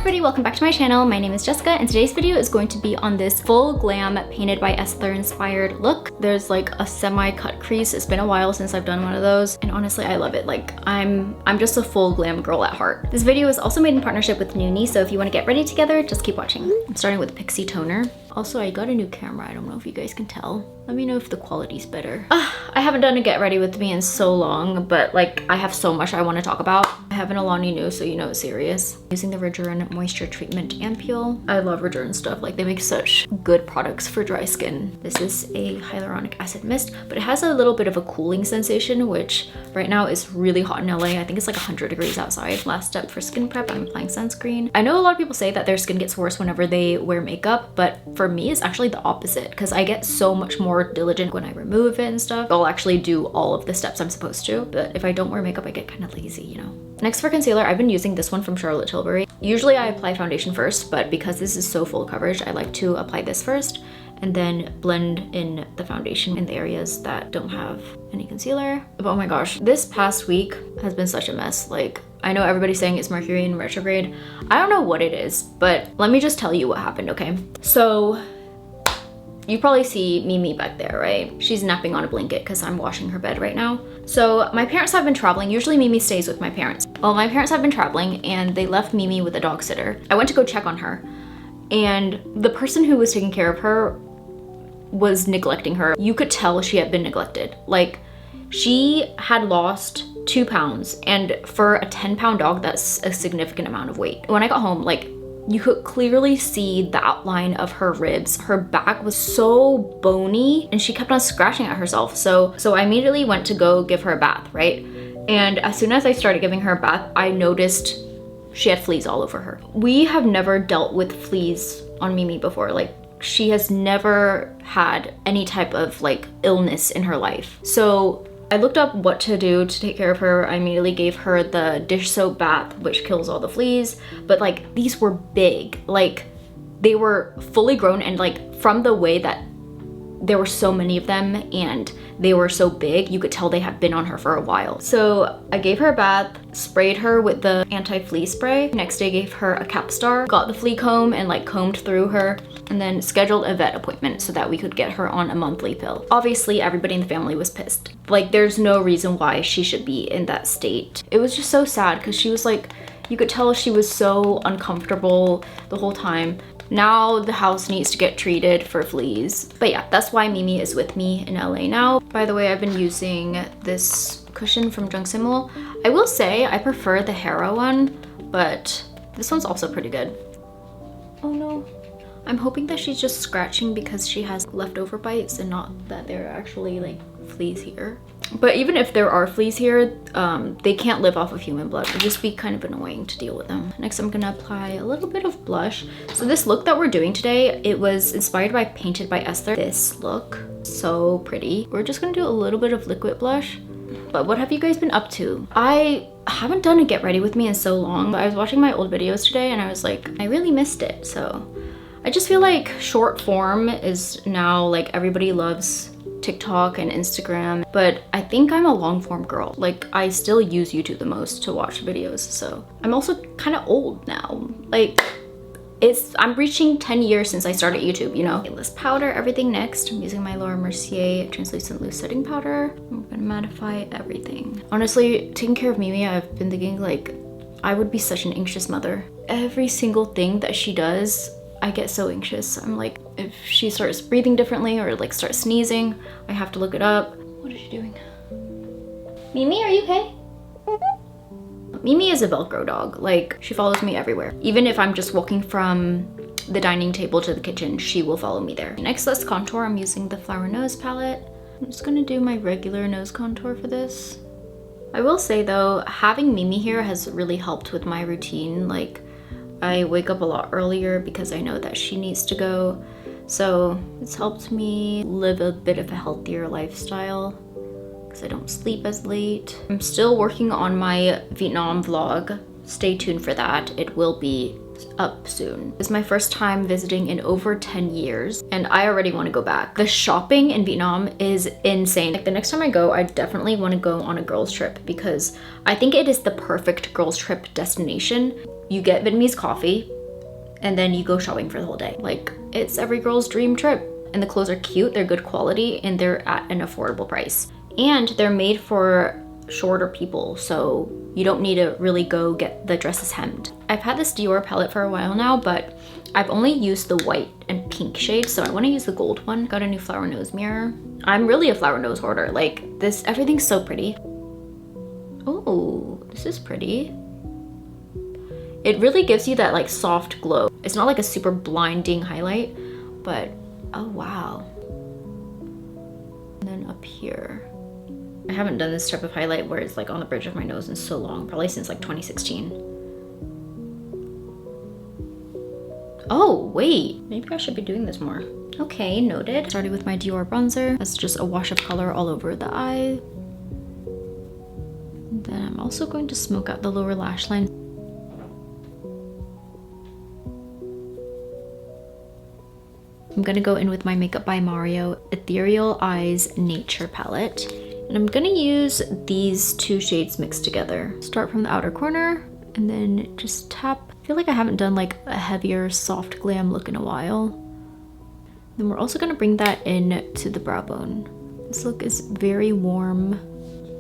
everybody, welcome back to my channel. My name is Jessica and today's video is going to be on this full glam painted by Esther inspired look. There's like a semi-cut crease. It's been a while since I've done one of those and honestly I love it. Like I'm just a full glam girl at heart. This video is also made in partnership with Noni, so if you want to get ready together, just keep watching. I'm starting with Pixie Toner. Also, I got a new camera. I don't know if you guys can tell. Let me know if the quality's better. I haven't done a get ready with me in so long, but like I have so much I want to talk about. I have an Alani new, so you know it's serious. Using the grwm Moisture Treatment Ampule. I love grwm stuff. Like they make such good products for dry skin. This is a hyaluronic acid mist, but it has a little bit of a cooling sensation, which right now is really hot in LA. I think it's like 100 degrees outside. Last step for skin prep, I'm applying sunscreen. I know a lot of people say that their skin gets worse whenever they wear makeup, but for me, it's actually the opposite because I get so much more diligent when I remove it and stuff. I'll actually do all of the steps I'm supposed to, but if I don't wear makeup, I get kind of lazy, you know? Next for concealer, I've been using this one from Charlotte Tilbury. Usually I apply foundation first, but because this is so full coverage, I like to apply this first and then blend in the foundation in the areas that don't have any concealer. But oh my gosh, this past week has been such a mess. Like, I know everybody's saying it's Mercury in retrograde. I don't know what it is, but let me just tell you what happened, okay? So, you probably see Mimi back there, right? She's napping on a blanket because I'm washing her bed right now. So my parents have been traveling. Usually Mimi stays with my parents. Well, my parents have been traveling and they left Mimi with a dog sitter. I went to go check on her and the person who was taking care of her was neglecting her. You could tell she had been neglected. Like she had lost 2 pounds, and for a 10-pound dog, that's a significant amount of weight. When I got home, like you could clearly see the outline of her ribs. Her back was so bony and she kept on scratching at herself. So I immediately went to go give her a bath, right? And as soon as I started giving her a bath, I noticed she had fleas all over her. We have never dealt with fleas on Mimi before. Like she has never had any type of like illness in her life. So I looked up what to do to take care of her. I immediately gave her the dish soap bath, which kills all the fleas. But like these were big, like they were fully grown, and like from the way that there were so many of them and they were so big, you could tell they had been on her for a while. So I gave her a bath, sprayed her with the anti-flea spray. Next day gave her a Capstar, got the flea comb and like combed through her, and then scheduled a vet appointment so that we could get her on a monthly pill. Obviously everybody in the family was pissed. Like there's no reason why she should be in that state. It was just so sad because she was like, you could tell she was so uncomfortable the whole time. Now the house needs to get treated for fleas. But yeah, that's why Mimi is with me in LA now. By the way, I've been using this cushion from xoxo. I will say I prefer the Hera one, but this one's also pretty good. Oh no. I'm hoping that she's just scratching because she has leftover bites and not that there are actually like fleas here. But even if there are fleas here, they can't live off of human blood. It'd just be kind of annoying to deal with them. Next, I'm gonna apply a little bit of blush. So this look that we're doing today, it was inspired by Painted by Esther. This look, so pretty. We're just gonna do a little bit of liquid blush. But what have you guys been up to? I haven't done a get ready with me in so long. I was watching my old videos today and I was like, I really missed it. So I just feel like short form is now like everybody loves TikTok and Instagram, but I think I'm a long form girl. Like I still use YouTube the most to watch videos, so I'm also kind of old now. Like I'm reaching 10 years since I started YouTube, you know? Okay, let's powder everything next. I'm using my Laura Mercier translucent loose setting powder. I'm gonna mattify everything. Honestly, taking care of Mimi, I've been thinking like I would be such an anxious mother. Every single thing that she does, I get so anxious. I'm like, if she starts breathing differently or like starts sneezing, I have to look it up. What is she doing? Mimi, are you okay? Mimi is a Velcro dog. Like she follows me everywhere. Even if I'm just walking from the dining table to the kitchen, she will follow me there. Next, let's contour. I'm using the Flower Nose palette. I'm just gonna do my regular nose contour for this. I will say though, having Mimi here has really helped with my routine. Like I wake up a lot earlier because I know that she needs to go. So it's helped me live a bit of a healthier lifestyle because I don't sleep as late. I'm still working on my Vietnam vlog. Stay tuned for that. It will be up soon. It's my first time visiting in over 10 years and I already want to go back. The shopping in Vietnam is insane. Like the next time I go, I definitely want to go on a girls trip because I think it is the perfect girls trip destination. you get Vietnamese coffee and then you go shopping for the whole day. Like, it's every girl's dream trip. And the clothes are cute, they're good quality, and they're at an affordable price. And they're made for shorter people, so you don't need to really go get the dresses hemmed. I've had this Dior palette for a while now, but I've only used the white and pink shade, so I want to use the gold one. Got a new flower nose mirror. I'm really a flower nose hoarder. Like, this, everything's so pretty. Oh, this is pretty. It really gives you that like soft glow. It's not like a super blinding highlight, but oh wow. And then up here. I haven't done this type of highlight where it's like on the bridge of my nose in so long, probably since like 2016. Oh, wait, maybe I should be doing this more. Okay, noted. Started with my Dior bronzer. That's just a wash of color all over the eye. And then I'm also going to smoke out the lower lash line. I'm gonna go in with my Makeup by Mario Ethereal Eyes Nature palette. And I'm gonna use these two shades mixed together. Start from the outer corner and then just tap. I feel like I haven't done like a heavier soft glam look in a while. Then we're also gonna bring that in to the brow bone. This look is very warm.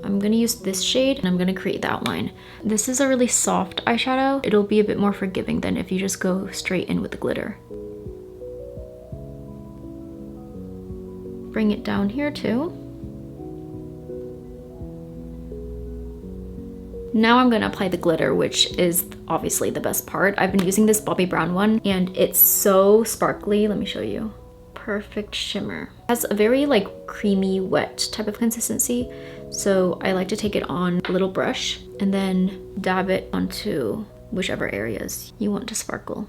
I'm gonna use this shade and I'm gonna create the outline. This is a really soft eyeshadow. It'll be a bit more forgiving than if you just go straight in with the glitter. Bring it down here too. Now I'm gonna apply the glitter, which is obviously the best part. I've been using this Bobbi Brown one and it's so sparkly. Let me show you. Perfect shimmer. It has a very like creamy, wet type of consistency. So I like to take it on a little brush and then dab it onto whichever areas you want to sparkle.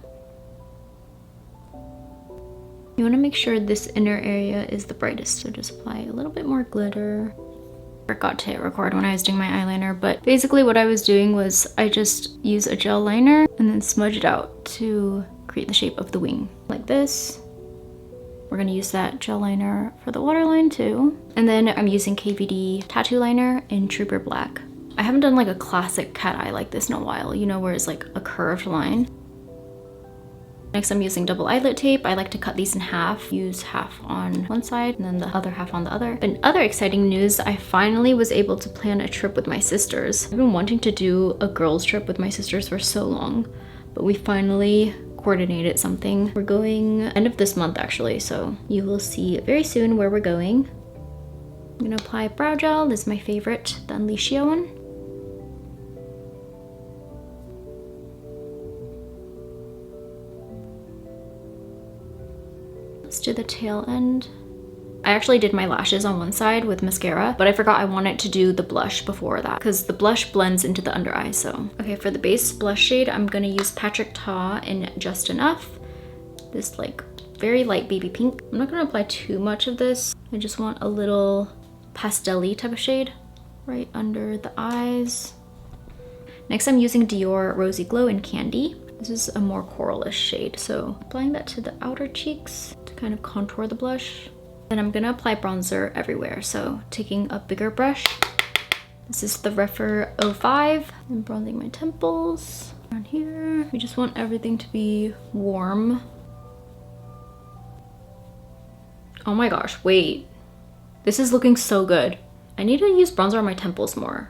You want to make sure this inner area is the brightest, so just apply a little bit more glitter. Forgot to hit record when I was doing my eyeliner, but basically what I was doing was I just use a gel liner and then smudge it out to create the shape of the wing, like this. We're gonna use that gel liner for the waterline too. And then I'm using KVD tattoo liner in Trooper Black. I haven't done like a classic cat eye like this in a while, you know, where it's like a curved line. Next, I'm using double eyelid tape. I like to cut these in half, use half on one side and then the other half on the other. But in other exciting news, I finally was able to plan a trip with my sisters. I've been wanting to do a girls trip with my sisters for so long, but we finally coordinated something. We're going end of this month actually, so you will see very soon where we're going. I'm gonna apply brow gel. This is my favorite, the Unleashia one. Let's do the tail end. I actually did my lashes on one side with mascara, but I forgot I wanted to do the blush before that because the blush blends into the under eye, so. Okay, for the base blush shade, I'm gonna use Patrick Ta in Just Enough. This like very light baby pink. I'm not gonna apply too much of this. I just want a little pastel-y type of shade right under the eyes. Next, I'm using Dior Rosy Glow in Candy. This is a more coralish shade, so applying that to the outer cheeks to kind of contour the blush. Then I'm gonna apply bronzer everywhere, so taking a bigger brush. This is the Refer 05. I'm bronzing my temples around here. We just want everything to be warm. Oh my gosh, wait. This is looking so good. I need to use bronzer on my temples more.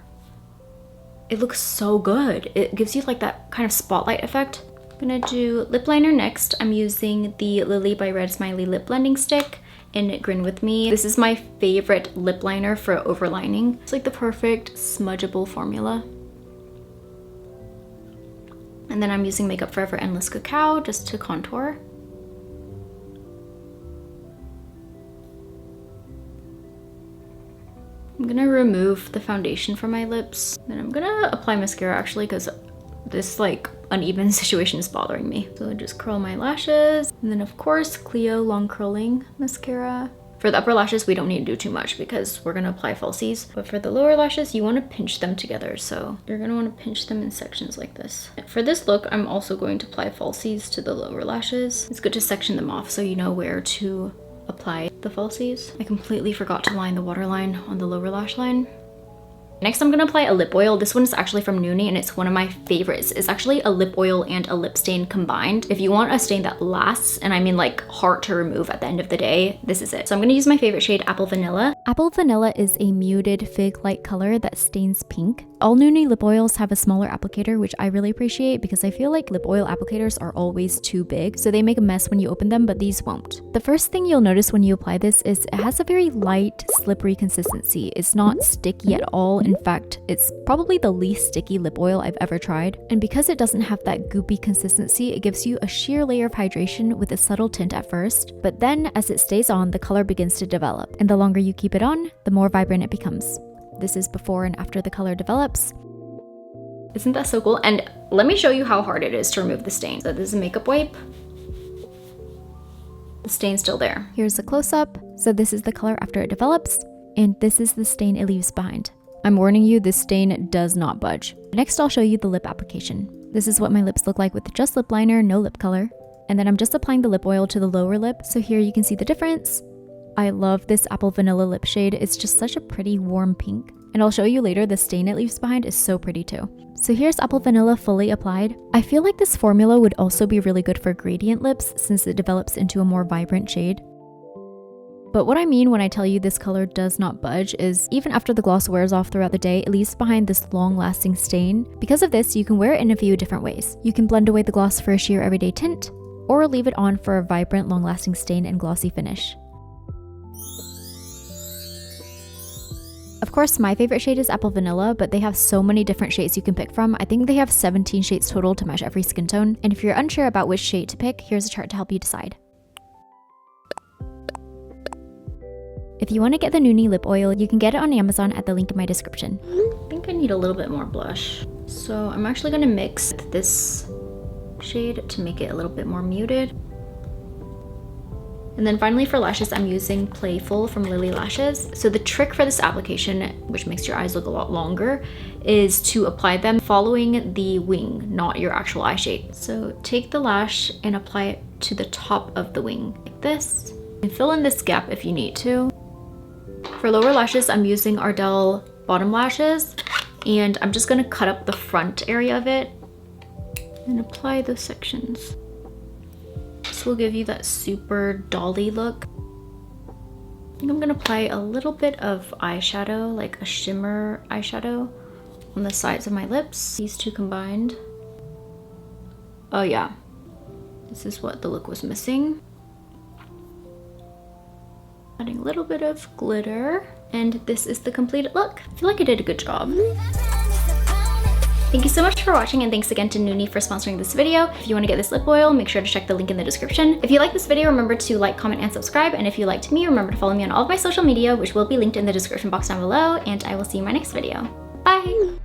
It looks so good. It gives you like that kind of spotlight effect. I'm gonna do lip liner next. I'm using the Lily by Red Smiley lip blending stick in Grin With Me. This is my favorite lip liner for overlining. It's like the perfect smudgeable formula. And then I'm using Makeup Forever Endless Cacao just to contour. I'm gonna remove the foundation from my lips. Then I'm gonna apply mascara actually because this like uneven situation is bothering me. So I just curl my lashes. And then of course, Clio Long Curling Mascara. For the upper lashes, we don't need to do too much because we're gonna apply falsies. But for the lower lashes, you wanna pinch them together. So you're gonna wanna pinch them in sections like this. For this look, I'm also going to apply falsies to the lower lashes. It's good to section them off so you know where to apply the falsies. I completely forgot to line the waterline on the lower lash line. Next, I'm gonna apply a lip oil. This one is actually from Noni and it's one of my favorites. It's actually a lip oil and a lip stain combined. If you want a stain that lasts, and I mean like hard to remove at the end of the day, this is it. So I'm gonna use my favorite shade, Apple Vanilla. Apple Vanilla is a muted fig-like color that stains pink. All Noni lip oils have a smaller applicator, which I really appreciate because I feel like lip oil applicators are always too big, so they make a mess when you open them, but these won't. The first thing you'll notice when you apply this is it has a very light, slippery consistency. It's not sticky at all. In fact, it's probably the least sticky lip oil I've ever tried. And because it doesn't have that goopy consistency, it gives you a sheer layer of hydration with a subtle tint at first, but then as it stays on, the color begins to develop. And the longer you keep it on, the more vibrant it becomes. This is before and after the color develops. Isn't that so cool? And let me show you how hard it is to remove the stain. So this is a makeup wipe. The stain's still there. Here's a close-up. So this is the color after it develops, and this is the stain it leaves behind. I'm warning you, this stain does not budge. Next, I'll show you the lip application. This is what my lips look like with just lip liner, no lip color. And then I'm just applying the lip oil to the lower lip. So here you can see the difference. I love this Apple Vanilla lip shade. It's just such a pretty warm pink. And I'll show you later, the stain it leaves behind is so pretty too. So here's Apple Vanilla fully applied. I feel like this formula would also be really good for gradient lips since it develops into a more vibrant shade. But what I mean when I tell you this color does not budge is even after the gloss wears off throughout the day, it leaves behind this long-lasting stain. Because of this, you can wear it in a few different ways. You can blend away the gloss for a sheer everyday tint, or leave it on for a vibrant, long-lasting stain and glossy finish. Of course, my favorite shade is Apple Vanilla, but they have so many different shades you can pick from. I think they have 17 shades total to match every skin tone. And if you're unsure about which shade to pick, here's a chart to help you decide. If you want to get the Noni lip oil, you can get it on Amazon at the link in my description. I think I need a little bit more blush. So I'm actually going to mix this shade to make it a little bit more muted. And then finally for lashes, I'm using Playful from Lily Lashes. So the trick for this application, which makes your eyes look a lot longer, is to apply them following the wing, not your actual eye shape. So take the lash and apply it to the top of the wing like this. And fill in this gap if you need to. For lower lashes, I'm using Ardell Bottom Lashes, and I'm just gonna cut up the front area of it and apply those sections. This will give you that super Dolly look. I think I'm gonna apply a little bit of eyeshadow, like a shimmer eyeshadow on the sides of my lips. These two combined. Oh yeah, this is what the look was missing. Adding a little bit of glitter, and this is the completed look. I feel like I did a good job. Thank you so much for watching, and thanks again to Noni for sponsoring this video. If you want to get this lip oil, make sure to check the link in the description. If you like this video, remember to like, comment, and subscribe. And if you liked me, remember to follow me on all of my social media, which will be linked in the description box down below, and I will see you in my next video. Bye!